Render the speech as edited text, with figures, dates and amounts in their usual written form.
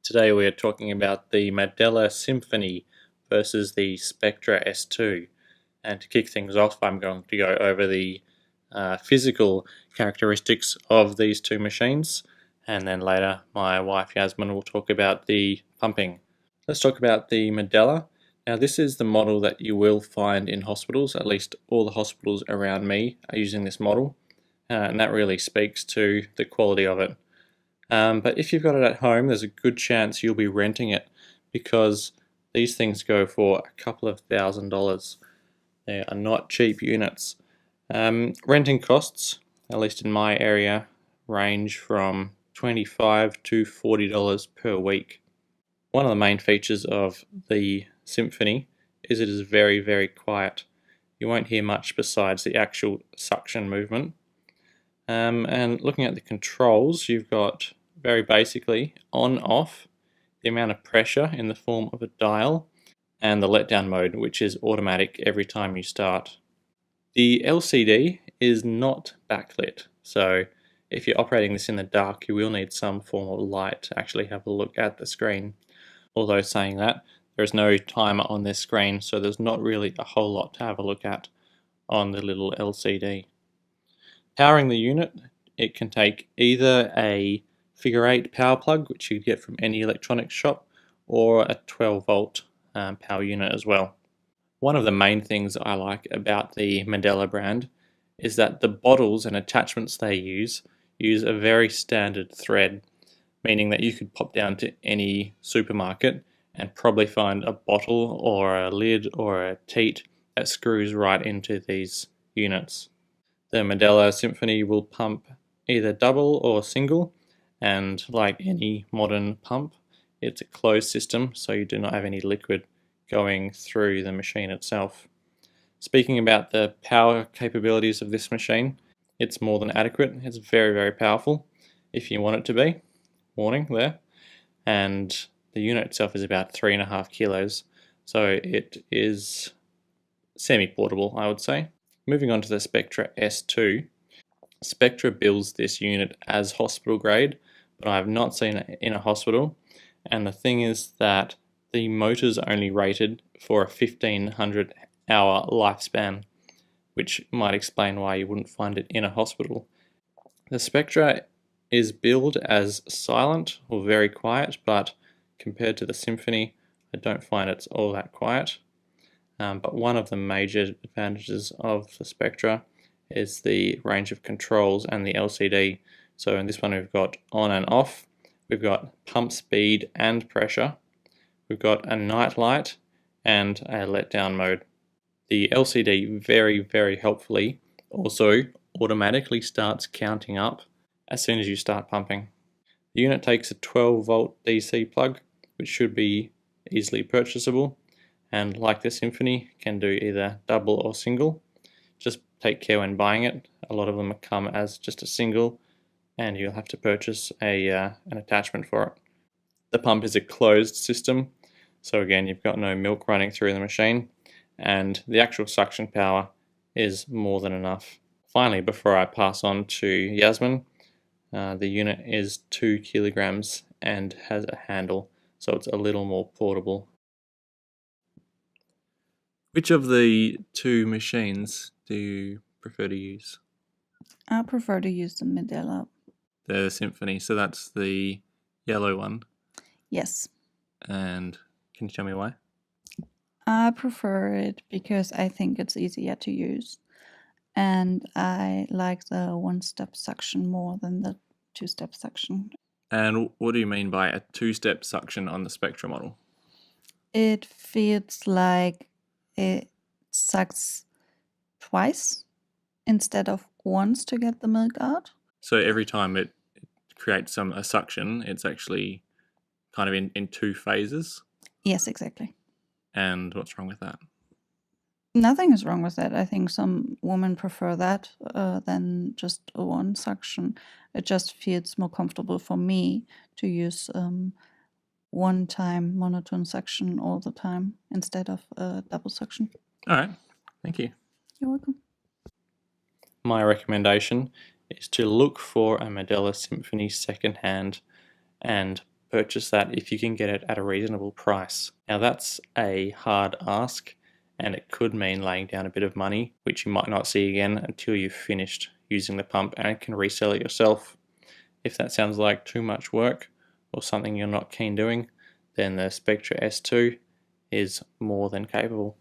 Today we are talking about the Medela Symphony versus the Spectra S2. And to kick things off, I'm going to go over the physical characteristics of these two machines, and then later my wife Yasmin will talk about the pumping. Let's talk about the Medela. Now this is the model that you will find in hospitals. At least all the hospitals around me are using this model, and that really speaks to the quality of it. But if you've got it at home, there's a good chance you'll be renting it, because these things go for a couple of $1,000s. They are not cheap units. Renting costs, at least in my area, range from $25 to $40 per week. One of the main features of the Symphony is it is very, very quiet. You won't hear much besides the actual suction movement. And looking at the controls, you've got very basically on off, the amount of pressure in the form of a dial, and the letdown mode, which is automatic every time you start. The LCD is not backlit, so if you're operating this in the dark, you will need some form of light to actually have a look at the screen. Although saying that, there is no timer on this screen, so there's not really a whole lot to have a look at on the little LCD. Powering the unit, it can take either a figure 8 power plug, which you get from any electronics shop, or a 12-volt power unit as well. One of the main things I like about the Medela brand is that the bottles and attachments they use a very standard thread, meaning that you could pop down to any supermarket and probably find a bottle or a lid or a teat that screws right into these units. The Medela Symphony will pump either double or single, and like any modern pump, it's a closed system, so you do not have any liquid going through the machine itself. Speaking about the power capabilities of this machine, it's more than adequate. It's very, very powerful if you want it to be. Warning there. And the unit itself is about 3.5 kilos, so it is semi-portable, I would say. Moving on to the Spectra S2. Spectra bills this unit as hospital grade, but I have not seen it in a hospital. And the thing is that the motor's only rated for a 1500 hour lifespan, which might explain why you wouldn't find it in a hospital. The Spectra is billed as silent or very quiet, but compared to the Symphony, I don't find it's all that quiet. But one of the major advantages of the Spectra is the range of controls and the LCD. So in this one we've got on and off, we've got pump speed and pressure, we've got a night light and a letdown mode. The LCD very, very helpfully also automatically starts counting up as soon as you start pumping. The unit takes a 12-volt DC plug, which should be easily purchasable, and like the Symphony, can do either double or single. Just take care when buying it. A lot of them come as just a single, and you'll have to purchase an attachment for it. The pump is a closed system, so again you've got no milk running through the machine, and the actual suction power is more than enough. Finally, before I pass on to Yasmin, the unit is 2 kilograms and has a handle, so it's a little more portable. Which of the two machines do you prefer to use? I prefer to use the Medela. The Symphony, so that's the yellow one. Yes. And can you tell me why? I prefer it because I think it's easier to use, and I like the one-step suction more than the two-step suction. And what do you mean by a two-step suction on the Spectra model? It feels like it sucks twice instead of once to get the milk out. So every time it creates a suction, it's actually kind of in two phases? Yes, exactly. And what's wrong with that? Nothing is wrong with that. I think some women prefer that than just a one suction. It just feels more comfortable for me to use one-time monotone suction all the time instead of double suction. All right, thank you. You're welcome. My recommendation is to look for a Medela Symphony secondhand and purchase that if you can get it at a reasonable price. Now that's a hard ask, and it could mean laying down a bit of money, which you might not see again until you've finished using the pump and can resell it yourself. If that sounds like too much work or something you're not keen doing, then the Spectra S2 is more than capable.